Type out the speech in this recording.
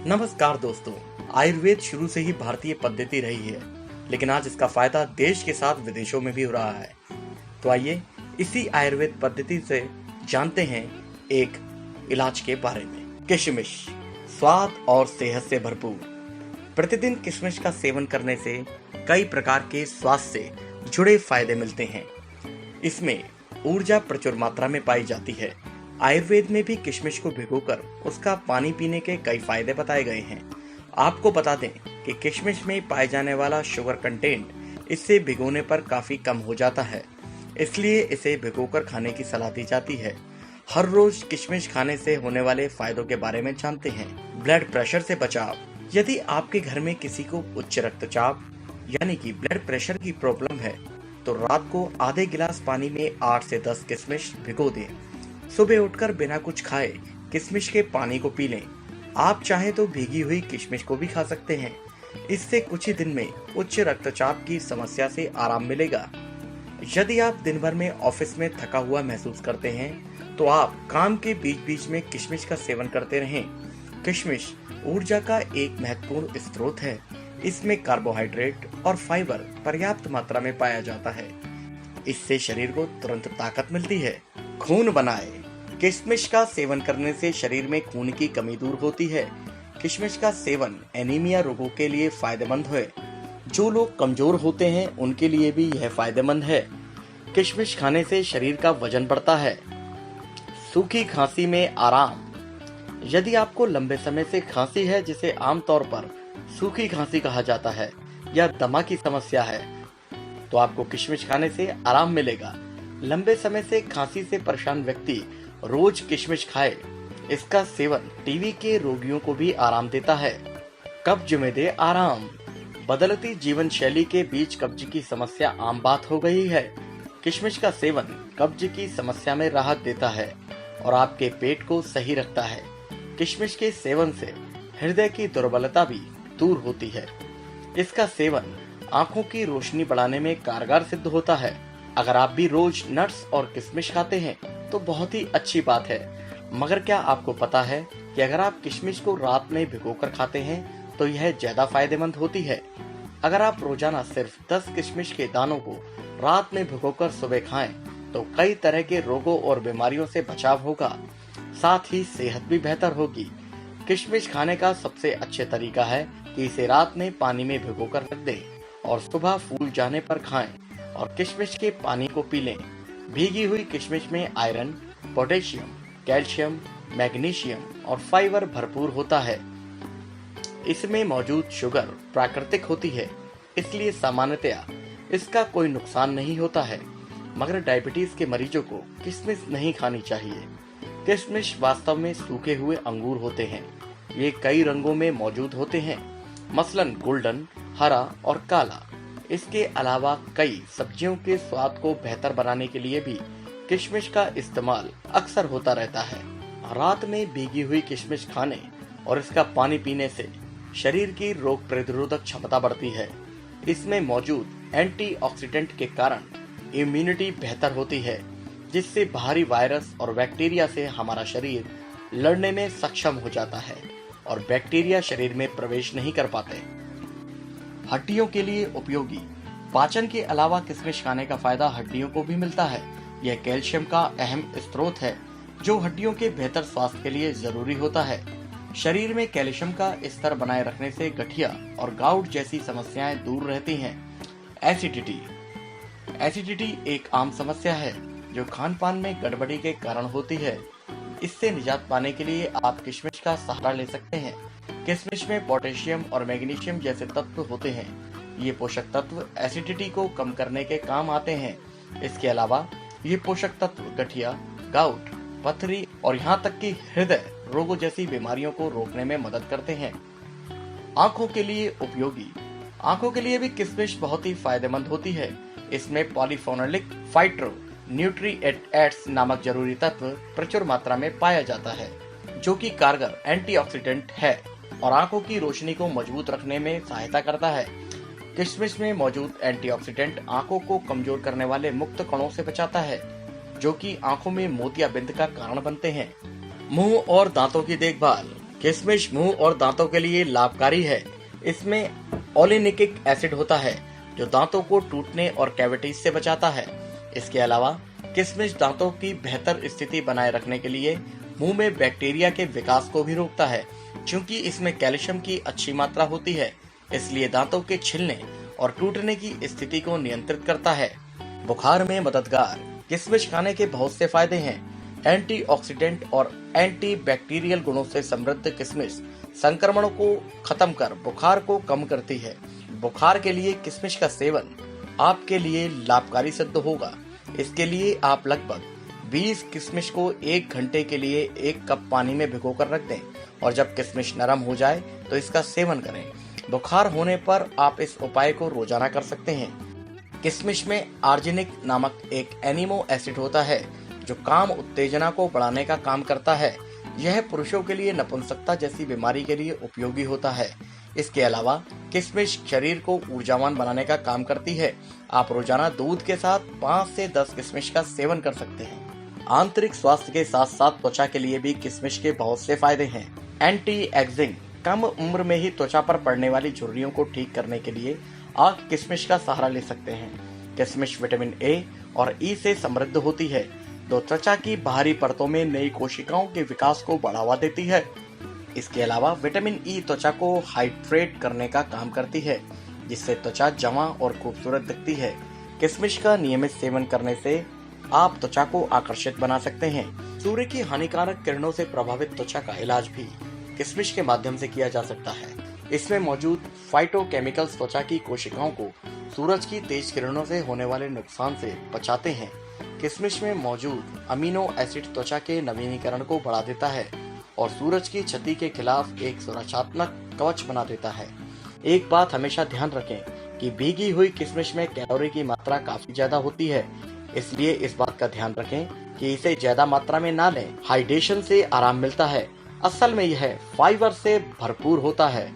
नमस्कार दोस्तों। आयुर्वेद शुरू से ही भारतीय पद्धति रही है, लेकिन आज इसका फायदा देश के साथ विदेशों में भी हो रहा है। तो आइए इसी आयुर्वेद पद्धति से जानते हैं एक इलाज के बारे में। किशमिश स्वाद और सेहत से भरपूर। प्रतिदिन किशमिश का सेवन करने से कई प्रकार के स्वास्थ्य से जुड़े फायदे मिलते हैं। इसमें ऊर्जा प्रचुर मात्रा में पाई जाती है। आयुर्वेद में भी किशमिश को भिगोकर उसका पानी पीने के कई फायदे बताए गए हैं। आपको बता दें कि किशमिश में पाए जाने वाला शुगर कंटेंट इससे भिगोने पर काफी कम हो जाता है, इसलिए इसे भिगोकर खाने की सलाह दी जाती है। हर रोज किशमिश खाने से होने वाले फायदों के बारे में जानते हैं। ब्लड प्रेशर से बचाव। यदि आपके घर में किसी को उच्च रक्तचाप यानी कि ब्लड प्रेशर की प्रॉब्लम है, तो रात को आधे गिलास पानी में 8 से 10 किशमिश भिगो दें। सुबह उठकर बिना कुछ खाए किशमिश के पानी को पी लें। आप चाहें तो भीगी हुई किशमिश को भी खा सकते हैं। इससे कुछ ही दिन में उच्च रक्तचाप की समस्या से आराम मिलेगा। यदि आप दिन भर में ऑफिस में थका हुआ महसूस करते हैं, तो आप काम के बीच बीच में किशमिश का सेवन करते रहें। किशमिश ऊर्जा का एक महत्वपूर्ण स्रोत है। इसमें कार्बोहाइड्रेट और फाइबर पर्याप्त मात्रा में पाया जाता है। इससे शरीर को तुरंत ताकत मिलती है। खून बनाए। किशमिश का सेवन करने से शरीर में खून की कमी दूर होती है। किशमिश का सेवन एनीमिया रोगों के लिए फायदेमंद है। जो लोग कमजोर होते हैं उनके लिए भी यह फायदेमंद है। किशमिश खाने से शरीर का वजन बढ़ता है। सूखी खांसी में आराम। यदि आपको लंबे समय से खांसी है, जिसे आमतौर पर सूखी खांसी कहा जाता है, या दमा की समस्या है, तो आपको किशमिश खाने से आराम मिलेगा। लंबे समय से खांसी से परेशान व्यक्ति रोज किशमिश खाए। इसका सेवन टीबी के रोगियों को भी आराम देता है। कब्ज में दे आराम। बदलती जीवन शैली के बीच कब्ज की समस्या आम बात हो गई है। किशमिश का सेवन कब्ज की समस्या में राहत देता है और आपके पेट को सही रखता है। किशमिश के सेवन से हृदय की दुर्बलता भी दूर होती है। इसका सेवन आंखों की रोशनी बढ़ाने में कारगर सिद्ध होता है। अगर आप भी रोज नट्स और किशमिश खाते हैं तो बहुत ही अच्छी बात है, मगर क्या आपको पता है कि अगर आप किशमिश को रात में भिगोकर खाते हैं तो यह ज्यादा फायदेमंद होती है। अगर आप रोजाना सिर्फ 10 किशमिश के दानों को रात में भिगोकर सुबह खाएं तो कई तरह के रोगों और बीमारियों से बचाव होगा, साथ ही सेहत भी बेहतर होगी। किशमिश खाने का सबसे अच्छे तरीका है कि इसे रात में पानी में भिगोकर रख दें और सुबह फूल जाने पर खाएं और किशमिश के पानी को पी लें। भीगी हुई किशमिश में आयरन, पोटेशियम, कैल्शियम, मैग्नीशियम और फाइबर भरपूर होता है। इसमें मौजूद शुगर प्राकृतिक होती है, इसलिए सामान्यतया इसका कोई नुकसान नहीं होता है। मगर डायबिटीज के मरीजों को किशमिश नहीं खानी चाहिए। किशमिश वास्तव में सूखे हुए अंगूर होते हैं। ये कई रंगों में मौजूद होते हैं, मसलन गोल्डन, हरा और काला। इसके अलावा कई सब्जियों के स्वाद को बेहतर बनाने के लिए भी किशमिश का इस्तेमाल अक्सर होता रहता है। रात में भीगी हुई किशमिश खाने और इसका पानी पीने से शरीर की रोग प्रतिरोधक क्षमता बढ़ती है। इसमें मौजूद एंटीऑक्सीडेंट के कारण इम्यूनिटी बेहतर होती है, जिससे बाहरी वायरस और बैक्टीरिया से हमारा शरीर लड़ने में सक्षम हो जाता है और बैक्टीरिया शरीर में प्रवेश नहीं कर पाते। हड्डियों के लिए उपयोगी। पाचन के अलावा किशमिश खाने का फायदा हड्डियों को भी मिलता है। यह कैल्शियम का अहम स्रोत है, जो हड्डियों के बेहतर स्वास्थ्य के लिए जरूरी होता है। शरीर में कैल्शियम का स्तर बनाए रखने से गठिया और गाउट जैसी समस्याएं दूर रहती हैं। एसिडिटी एक आम समस्या है जो खान पान में गड़बड़ी के कारण होती है। इससे निजात पाने के लिए आप किशमिश का सहारा ले सकते हैं। किशमिश में पोटेशियम और मैग्नीशियम जैसे तत्व होते हैं। ये पोषक तत्व एसिडिटी को कम करने के काम आते हैं। इसके अलावा ये पोषक तत्व गठिया, गाउट, पथरी और यहाँ तक कि हृदय रोगों जैसी बीमारियों को रोकने में मदद करते हैं। आंखों के लिए उपयोगी। आंखों के लिए भी किशमिश बहुत ही फायदेमंद होती है। इसमें पॉलीफेनोलिक फाइटो न्यूट्रिएंट्स नामक जरूरी तत्व प्रचुर मात्रा में पाया जाता है, जो कि कारगर एंटीऑक्सीडेंट है और आंखों की रोशनी को मजबूत रखने में सहायता करता है। किशमिश में मौजूद एंटीऑक्सीडेंट आंखों को कमजोर करने वाले मुक्त कणों से बचाता है, जो कि आंखों में मोतियाबिंद का कारण बनते हैं। मुंह और दांतों की देखभाल। किशमिश मुंह और दांतों के लिए लाभकारी है। इसमें ओलिनिक एसिड होता है जो दांतों को टूटने और कैविटीज से बचाता है। इसके अलावा किशमिश दांतों की बेहतर स्थिति बनाए रखने के लिए मुंह में बैक्टीरिया के विकास को भी रोकता है। क्योंकि इसमें कैल्शियम की अच्छी मात्रा होती है, इसलिए दांतों के छिलने और टूटने की स्थिति को नियंत्रित करता है। बुखार में मददगार। किशमिश खाने के बहुत से फायदे हैं। एंटीऑक्सीडेंट और एंटीबैक्टीरियल गुणों से समृद्ध किशमिश संक्रमणों को खत्म कर बुखार को कम करती है। बुखार के लिए किशमिश का सेवन आपके लिए लाभकारी सिद्ध होगा। इसके लिए आप लगभग 20 किशमिश को 1 घंटे के लिए 1 कप पानी में भिगोकर रख दें और जब किशमिश नरम हो जाए तो इसका सेवन करें। बुखार होने पर आप इस उपाय को रोजाना कर सकते हैं। किशमिश में आर्जेनिक नामक एक एमिनो एसिड होता है जो काम उत्तेजना को बढ़ाने का काम करता है। यह पुरुषों के लिए नपुंसकता जैसी बीमारी के लिए उपयोगी होता है। इसके अलावा किशमिश शरीर को ऊर्जावान बनाने का काम करती है। आप रोजाना दूध के साथ 5 से 10 किशमिश का सेवन कर सकते हैं। आंतरिक स्वास्थ्य के साथ साथ त्वचा के लिए भी किशमिश के बहुत से फायदे हैं। Anti ageing. कम उम्र में ही त्वचा पर पड़ने वाली झुर्रियों को ठीक करने के लिए आप किशमिश का सहारा ले सकते हैं। किशमिश विटामिन ए और ई से समृद्ध होती है जो त्वचा की बाहरी परतों में नई कोशिकाओं के विकास को बढ़ावा देती है। इसके अलावा विटामिन ई त्वचा को हाइड्रेट करने का काम करती है जिससे त्वचा जवां और खूबसूरत दिखती है। किशमिश का नियमित सेवन करने से आप त्वचा को आकर्षित बना सकते हैं। सूर्य की हानिकारक किरणों से प्रभावित त्वचा का इलाज भी किशमिश के माध्यम से किया जा सकता है। इसमें मौजूद फाइटोकेमिकल्स त्वचा की कोशिकाओं को सूरज की तेज किरणों से होने वाले नुकसान से बचाते हैं। किशमिश में मौजूद अमीनो एसिड त्वचा के नवीनीकरण को बढ़ा देता है और सूरज की क्षति के खिलाफ एक सुरक्षात्मक कवच बना देता है। एक बात हमेशा ध्यान रखें कि भीगी हुई किशमिश में कैलोरी की मात्रा काफी ज्यादा होती है, इसलिए इस बात का ध्यान रखें कि इसे ज्यादा मात्रा में ना लें। हाइड्रेशन से आराम मिलता है। असल में यह फाइबर से भरपूर होता है।